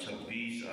26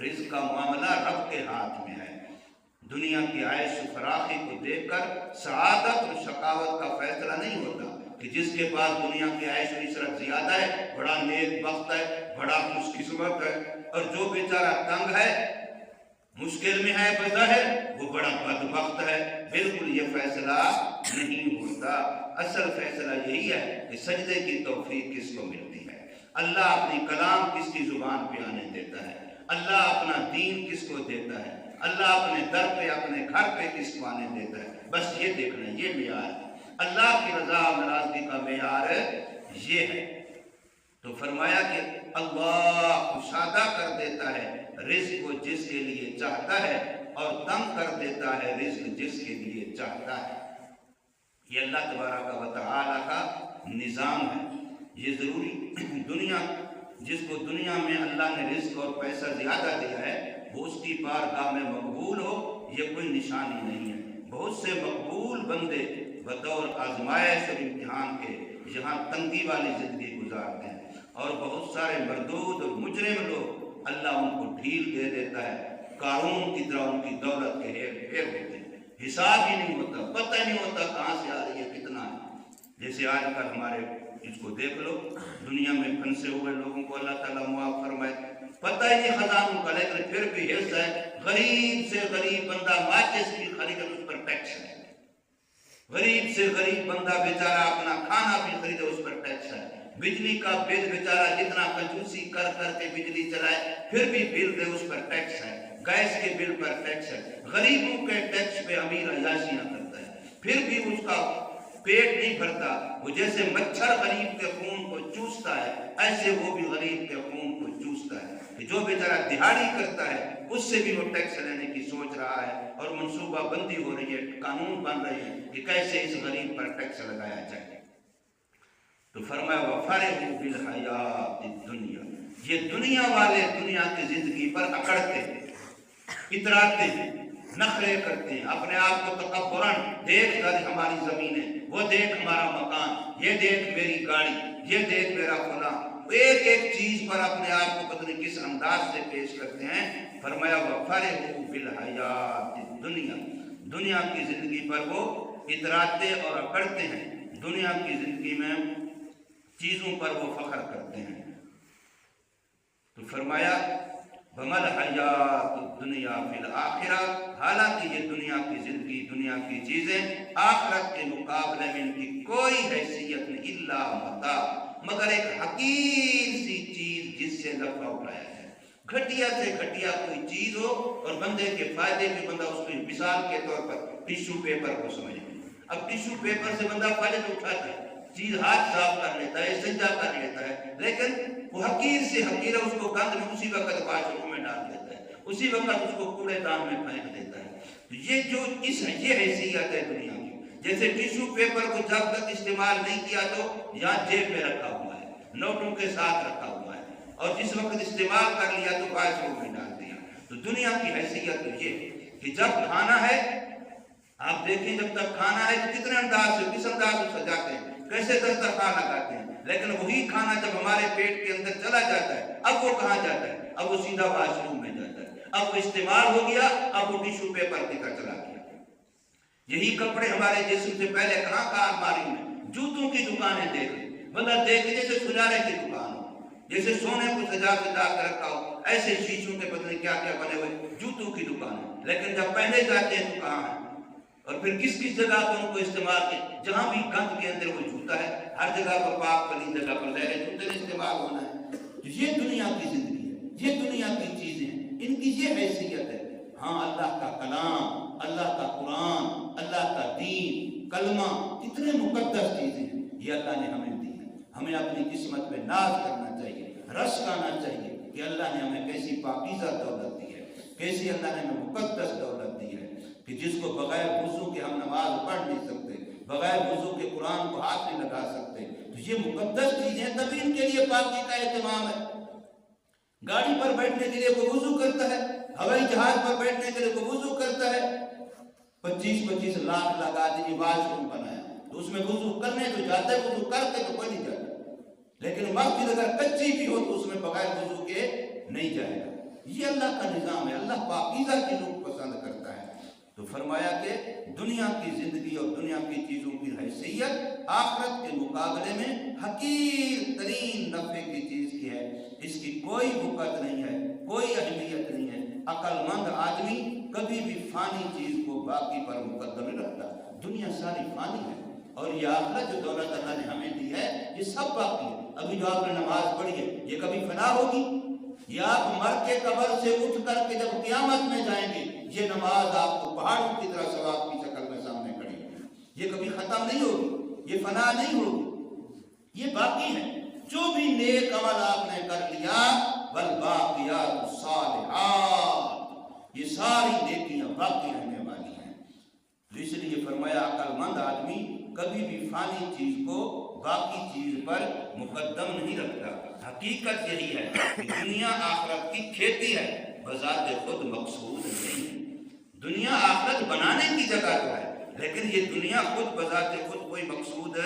رزق کا معاملہ رب کے ہاتھ میں ہے۔ دنیا کی عیش و فراخی کو دیکھ کر سعادت اور شقاوت کا فیصلہ نہیں ہوتا کہ جس کے پاس دنیا کی عیش و عشرت زیادہ ہے بڑا نیک بخت ہے، بڑا خوش قسمت ہے، اور جو بیچارہ تنگ ہے، مشکل میں ہے بظاہر، وہ بڑا بدبخت ہے۔ بالکل یہ فیصلہ نہیں ہوتا۔ اصل فیصلہ یہی ہے کہ سجدے کی توفیق کس کو ملتی ہے، اللہ اپنی کلام کس کی زبان پہ آنے دیتا ہے، اللہ اپنا دین کس کو دیتا ہے، اللہ اپنے در پہ اپنے گھر پہ کس کو آنے دیتا ہے۔ بس یہ دیکھنا، یہ معیار ہے، اللہ کی رضا و ناراضگی کا معیار یہ ہے۔ تو فرمایا کہ اللہ کشادہ کر دیتا ہے رزق کو جس کے لیے چاہتا ہے، اور تنگ کر دیتا ہے رزق جس کے لیے چاہتا ہے۔ یہ اللہ تبارک و تعالی کا نظام ہے۔ یہ ضروری دنیا، جس کو دنیا میں اللہ نے رزق اور پیسہ زیادہ دیا ہے، وہ اس کی بارگاہ میں مقبول ہو، یہ کوئی نشانی نہیں ہے۔ بہت سے مقبول بندے بطور آزمائش اور امتحان کے یہاں تنگی والی زندگی گزارتے ہیں، اور بہت سارے مردود اور مجرم لوگ اللہ ان کو ڈھیل دے دیتا ہے، قارون کی طرح ان کی دولت کے ہیر پھیر ہوتے ہیں، حساب ہی نہیں ہوتا، پتہ نہیں ہوتا کہاں سے آ رہی ہے، کتنا ہے۔ جیسے آج کل ہمارے اس کو دیکھ لو، دنیا میں پھنسے ہوئے لوگوں کو اللہ تعالیٰ معاف فرمائے، پتہ ہی نہیں خزانوں کا، لیکن پھر بھی حص ہے۔ غریب سے غریب بندہ ماچس بھی خرید اس پر ٹیکس ہے، غریب سے غریب بندہ بیچارہ اپنا کھانا بھی خریدے اس پر ٹیکس ہے، بجلی کا بل بیچارہ جتنا کنجوسی کر کر کے بجلی چلائے پھر بھی بل دے اس پر ٹیکس ہے، گیس کے بل پر ٹیکس ہے۔ غریبوں کے ٹیکس پہ امیر عیاشیاں کرتا ہے، پھر بھی اس کا پیٹ نہیں بھرتا۔ وہ جیسے مچھر غریب کے خون کو چوستا ہے، ایسے وہ بھی غریب کے خون کو چوستا ہے، کہ جو بیچارہ دہاڑی کرتا ہے اس سے بھی وہ ٹیکس لینے کی سوچ رہا ہے، اور منصوبہ بندی ہو رہی ہے، قانون بن رہے ہیں کہ کیسے اس غریب پر ٹیکس لگایا جائے۔ تو فرمایا وَفَرِحُوا بِالْحَيَاةِ الدُّنْيَا، یہ دنیا والے دنیا کی زندگی پر اکڑتے ہیں، اتراتے ہیں، نخرے کرتے ہیں، اپنے آپ کو تکبراً، دیکھ ذرا ہماری زمین ہے، وہ دیکھ ہمارا مکان، یہ دیکھ میری گاڑی، یہ دیکھ میرا فلاں، ایک ایک چیز پر اپنے آپ کو پتہ نہیں کس انداز سے پیش کرتے ہیں۔ فرمایا وَفَرِحُوا بِالْحَيَاةِ الدُّنْيَا، دنیا کی زندگی پر وہ اتراتے اور اکڑتے ہیں، دنیا کی زندگی میں چیزوں پر وہ فخر کرتے ہیں۔ تو فرمایا وَمَا الْحَيَاةُ الدُّنْيَا فِي الْآخِرَةِ، حالانکہ یہ دنیا کی زندگی، دنیا کی چیزیں آخرت کے مقابلے میں ان کی کوئی حیثیت نہیں، الا متاع، مگر ایک حقیر سی چیز جس سے نفع اٹھایا جائے۔ گھٹیا سے گھٹیا کوئی چیز ہو اور بندے کے فائدے میں بندہ اس کو مثال کے طور پر ٹیشو پیپر کو سمجھے۔ اب ٹیشو پیپر سے بندہ فائدہ اٹھاتا ہے، چیز ہاتھ صاف کر لیتا ہے، استنجا کر لیتا ہے، لیکن وہ حقیر سے حقیر ہے، اس کو گند میں اسی وقت واش روم میں ڈال دیتا ہے، اسی وقت اس کو کوڑے دان میں پھینک دیتا ہے۔ تو یہ جو یہ حیثیت ہے دنیا کی، جیسے ٹیشو پیپر کو جب تک استعمال نہیں کیا تو یہاں جیب میں رکھا ہوا ہے، نوٹوں کے ساتھ رکھا ہوا ہے، اور جس وقت استعمال کر لیا تو واش روم میں ڈال دیا۔ تو دنیا کی حیثیت تو یہ ہے کہ جب کھانا ہے، آپ دیکھیں جب تک کھانا ہے تو کتنے انداز سے، کس انداز سے سجاتے ہیں، کیسے دسترخوان لگاتے ہیں، لیکن وہی کھانا جب ہمارے پیٹ کے اندر چلا جاتا ہے، اب وہ کہاں جاتا ہے؟ اب وہ سیدھا واش روم میں جاتا ہے، اب وہ استعمال ہو گیا، اب وہ ٹیشو پیپر کی طرح چلا گیا۔ یہی کپڑے ہمارے جسم سے پہلے کہاں کہاں الماری میں، جوتوں کی دکانیں دیکھیں، بندہ دیکھے جیسے سنارے کی دکان ہو، جیسے سونے کو سجا سجا کے رکھا ہو، ایسے شیشوں کے پتہ نہیں کیا کیا بنے ہوئے جوتوں کی دکان ہے، لیکن جب پہنے جاتے ہیں تو کہاں ہے؟ اور پھر کس کس جگہ پر ان کو استعمال کے، جہاں بھی گند کے اندر وہ جوتا ہے، ہر جگہ پر پاک پلی جگہ پر لہرے جوتے نے استعمال ہونا ہے۔ یہ دنیا کی زندگی ہے، یہ دنیا کی چیزیں ہیں، ان کی یہ حیثیت ہے۔ ہاں اللہ کا کلام، اللہ کا قرآن، اللہ کا دین، کلمہ، کتنے مقدس چیزیں ہیں، یہ اللہ نے ہمیں دی ہے۔ ہمیں اپنی قسمت پہ ناز کرنا چاہیے، رشک کرنا چاہیے کہ اللہ نے ہمیں کیسی پاکیزہ دولت دی ہے، کیسی اللہ نے ہمیں مقدس دولت دی ہے، کہ جس کو بغیر وضو کے ہم نماز پڑھ نہیں سکتے، بغیر وضو کے قرآن کو ہاتھ نہیں لگا سکتے۔ تو یہ مقدس چیزیں ہیں، تبھی ان کے لیے پاکی کا اہتمام ہے۔ گاڑی پر بیٹھنے کے لیے کوئی وضو کرتا ہے، ہوائی جہاز پر بیٹھنے کے لیے کوئی وضو کرتا ہے، 25-25 لاکھ لگا دیجیے واش روم بنایا، تو اس میں وضو کرنے تو جاتا ہے، وضو کر کے تو کوئی نہیں جاتا، لیکن مسجد اگر کچی بھی ہو تو اس میں بغیر وضو کے نہیں جائے گا۔ یہ اللہ کا نظام ہے، اللہ پاکیزہ کی لوگ پسند کرتا ہے۔ تو فرمایا کہ دنیا کی زندگی اور دنیا کی چیزوں کی حیثیت آخرت کے مقابلے میں حقیر ترین نفع کی چیز کی ہے، اس کی کوئی وقت نہیں ہے، کوئی اہمیت نہیں ہے۔ عقل مند آدمی کبھی بھی فانی چیز کو باقی پر مقدم نہیں رکھتا۔ دنیا ساری فانی ہے اور یہ آخرت جو دولت اللہ نے ہمیں دی ہے یہ سب باقی ہے۔ ابھی جو آپ نے نماز پڑھی ہے یہ کبھی فنا ہوگی؟ یہ آپ مر کے قبر سے اٹھ کر کے جب قیامت میں جائیں گے یہ نماز آپ کو پہاڑوں کی طرح ثواب کی شکل میں سامنے کھڑی ہے، یہ کبھی ختم نہیں ہوگی، یہ فنا نہیں ہوگی، یہ باقی ہے۔ جو بھی نیک عمل آپ نے کر لیا والباقیات الصالحات، یہ ساری نیکیاں باقی رہنے والی ہیں۔ تو اس لیے فرمایا عقل مند آدمی کبھی بھی فانی چیز کو باقی چیز پر مقدم نہیں رکھتا۔ حقیقت یہی ہے کہ دنیا آخرت کی کھیتی ہے، بذات خود مقصود نہیں ہے۔ دنیا آخرت بنانے کی جگہ تو ہے لیکن یہ دنیا خود بذات خود کوئی مقصود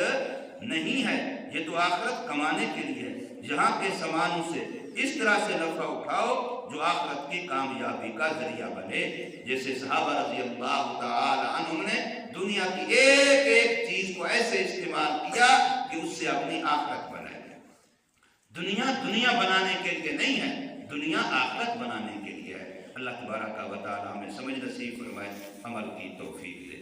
نہیں ہے، یہ تو آخرت کمانے کے لیے ہے۔ یہاں کے سامانوں سے اس طرح سے نفع اٹھاؤ جو آخرت کی کامیابی کا ذریعہ بنے، جیسے صحابہ رضی اللہ تعالی عنہم نے دنیا کی ایک ایک چیز کو ایسے استعمال کیا کہ اس سے اپنی آخرت بنائی۔ دنیا بنانے کے لیے نہیں ہے، دنیا آخرت بنانے کے لیے ہے۔ اللہ تبارک و تعالی ہمیں سمجھ نصیب فرمائے، عمل کی توفیق دے۔